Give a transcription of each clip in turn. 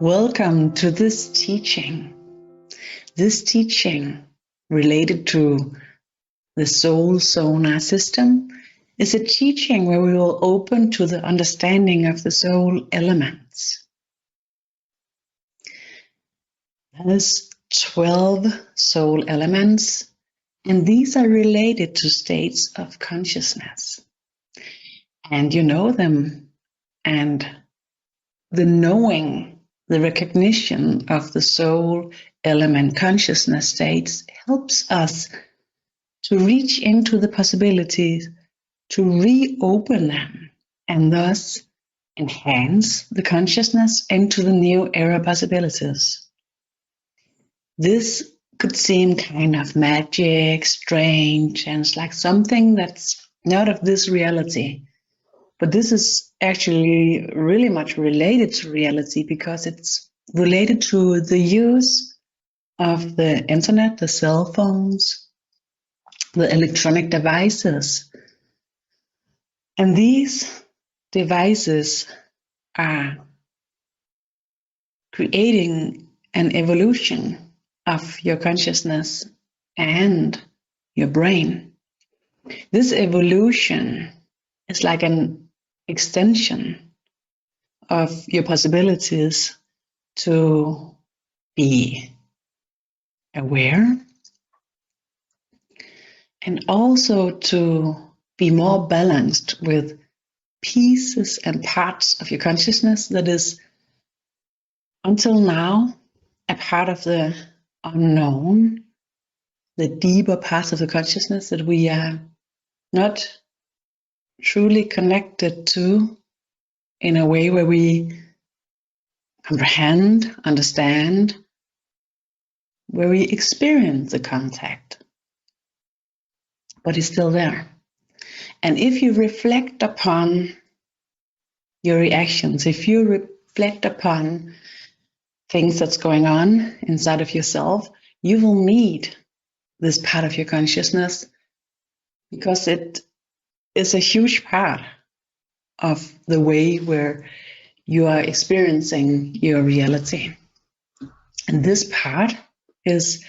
Welcome to this teaching. This teaching related to the soul sonar system is a teaching where we will open to the understanding of the soul elements. There's 12 soul elements, and these are related to states of consciousness. And you know them, and the knowing, the recognition of the soul element consciousness states helps us to reach into the possibilities, to reopen them, and thus enhance the consciousness into the new era possibilities. This could seem kind of magic, strange, and it's like something that's not of this reality. But this is actually really much related to reality because it's related to the use of the internet, the cell phones, the electronic devices. And these devices are creating an evolution of your consciousness and your brain. This evolution is like an extension of your possibilities to be aware and also to be more balanced with pieces and parts of your consciousness that is until now a part of the unknown, the deeper parts of the consciousness that we are not truly connected to in a way where we comprehend, understand, where we experience the contact, but it's still there. And if you reflect upon your reactions, if you reflect upon things that's going on inside of yourself, you will meet this part of your consciousness because it is a huge part of the way where you are experiencing your reality. And this part is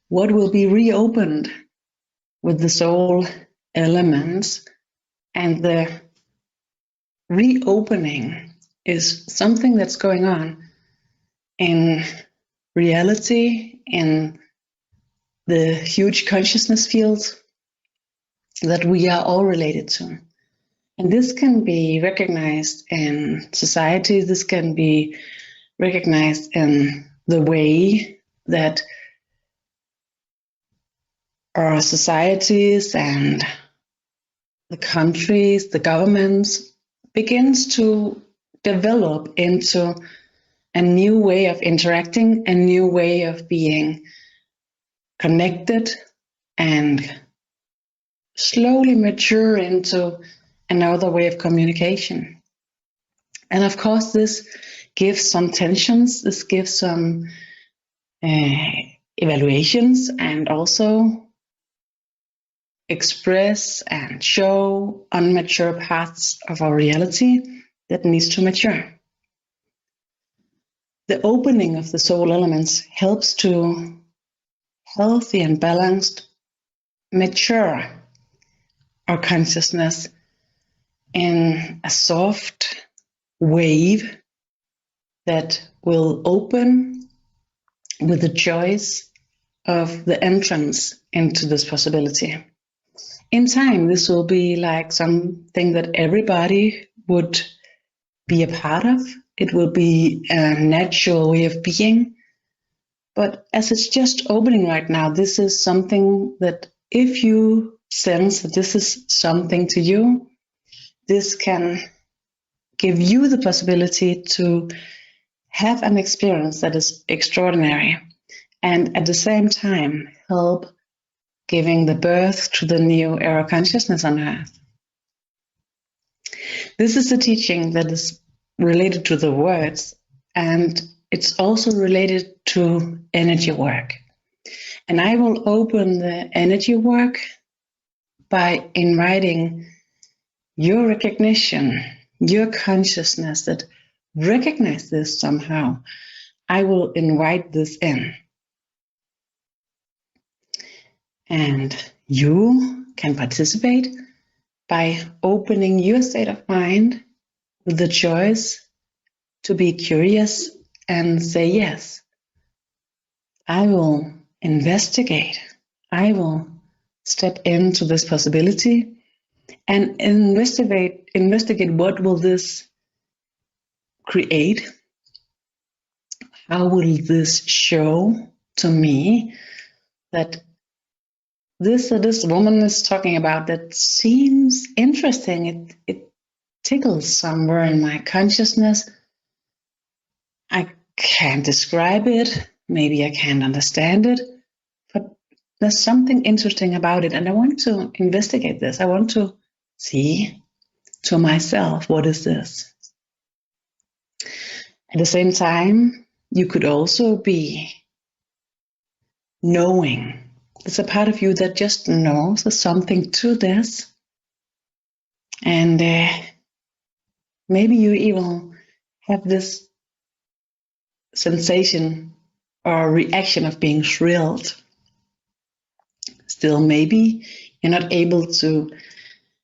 what will be reopened with the soul elements, and the reopening is something that's going on in reality, in the huge consciousness fields that we are all related to. And this can be recognized in society, this can be recognized in the way that our societies and the countries, the governments begins to develop into a new way of interacting, a new way of being connected, and slowly mature into another way of communication. And of course, this gives some tensions, this gives some evaluations, and also express and show unmature parts of our reality that needs to mature. The opening of the soul elements helps to healthy and balanced mature our consciousness in a soft wave that will open with the choice of the entrance into this possibility. In time, this will be like something that everybody would be a part of. It will be a natural way of being. But as it's just opening right now, this is something that if you sense that this is something to you, this can give you the possibility to have an experience that is extraordinary and at the same time help giving the birth to the new era consciousness on earth. This is a teaching that is related to the words, and it's also related to energy work. And I will open the energy work by inviting your recognition, your consciousness that recognize this somehow, I will invite this in. And you can participate by opening your state of mind with the choice to be curious and say, yes, I will investigate. I will step into this possibility and investigate what will this create? How will this show to me that this woman is talking about that seems interesting? It tickles somewhere in my consciousness. I can't describe it. Maybe I can't understand it, but there's something interesting about it, and I want to investigate this. I want to see to myself, what is this? At the same time, you could also be knowing. It's a part of you that just knows there's something to this. And maybe you even have this sensation or reaction of being thrilled. Still, maybe you're not able to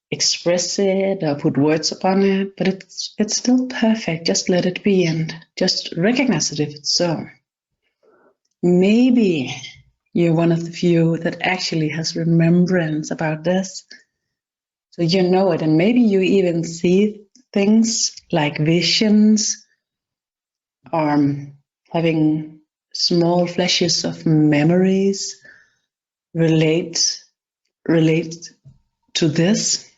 express it or put words upon it, but it's still perfect. Just let it be and just recognize it if it's so. Maybe you're one of the few that actually has remembrance about this, so you know it, and maybe you even see things like visions or having small flashes of memories relate to this.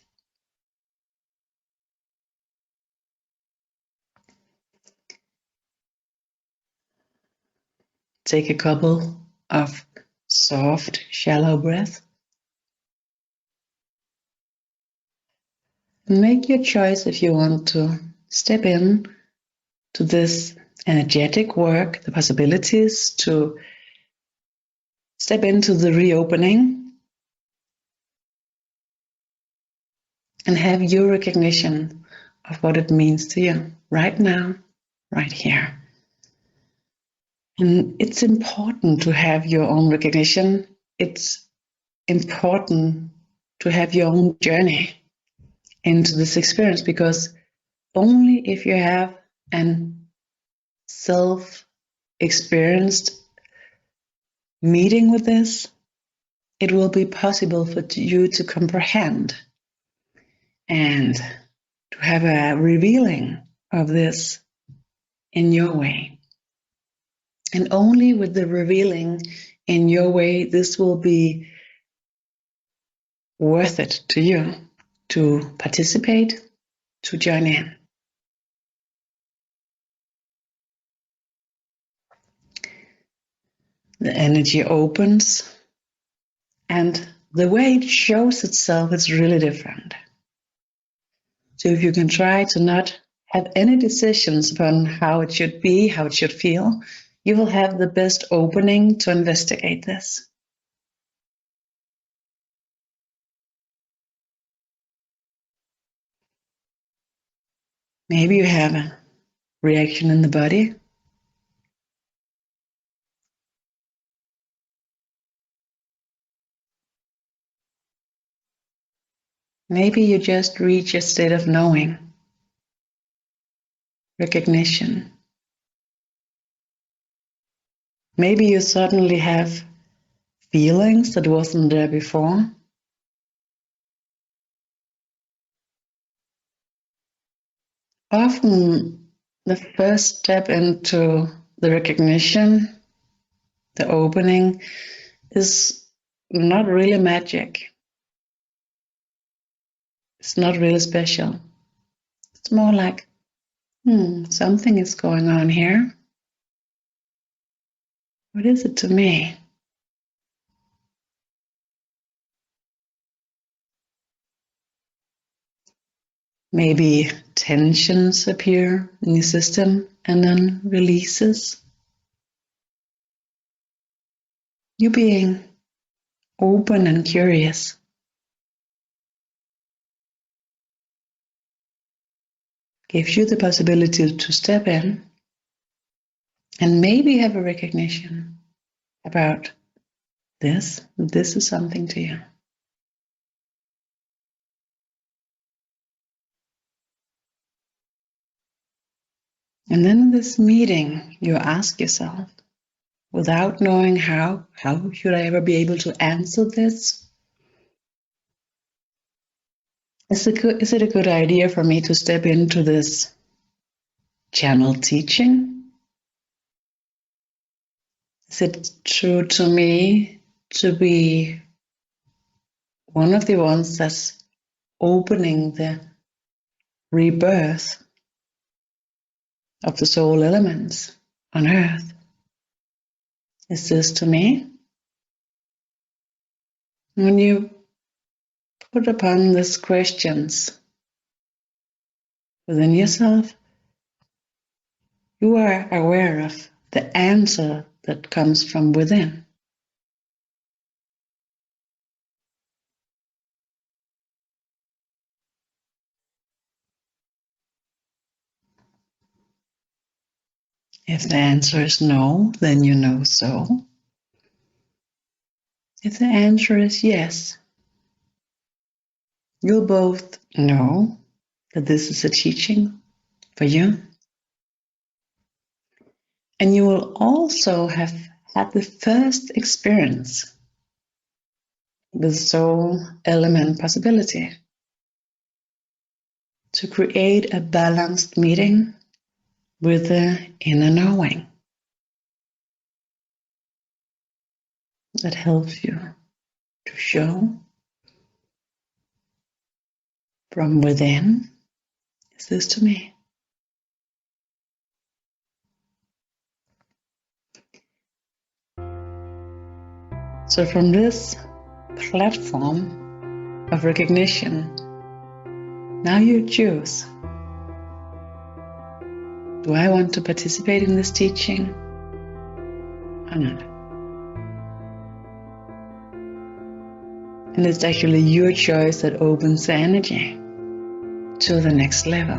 Take a couple of soft, shallow breaths. Make your choice if you want to step in to this energetic work, the possibilities to step into the reopening and have your recognition of what it means to you right now, right here. And it's important to have your own recognition. It's important to have your own journey into this experience, because only if you have an self-experienced meeting with this, it will be possible for you to comprehend and to have a revealing of this in your way. And only with the revealing in your way, this will be worth it to you to participate, to join in. The energy opens, and the way it shows itself is really different. So if you can try to not have any decisions upon how it should be, how it should feel, you will have the best opening to investigate this. Maybe you have a reaction in the body. Maybe you just reach a state of knowing, recognition. Maybe you suddenly have feelings that wasn't there before. Often the first step into the recognition, the opening, is not really magic. It's not really special. It's more like, something is going on here. What is it to me? Maybe tensions appear in your system and then releases. You being open and curious. gives you the possibility to step in and maybe have a recognition about this is something to you. And then in this meeting, you ask yourself, without knowing how should I ever be able to answer this? Is it a good idea for me to step into this channel teaching? Is it true to me to be one of the ones that's opening the rebirth of the soul elements on earth? Is this to me? When you put upon these questions within yourself, you are aware of the answer that comes from within. If the answer is no, then you know so. If the answer is yes, you'll both know that this is a teaching for you. And you will also have had the first experience with soul element possibility to create a balanced meeting with the inner knowing that helps you to show from within, is this to me? So from this platform of recognition, now you choose. Do I want to participate in this teaching or not? And it's actually your choice that opens the energy to the next level.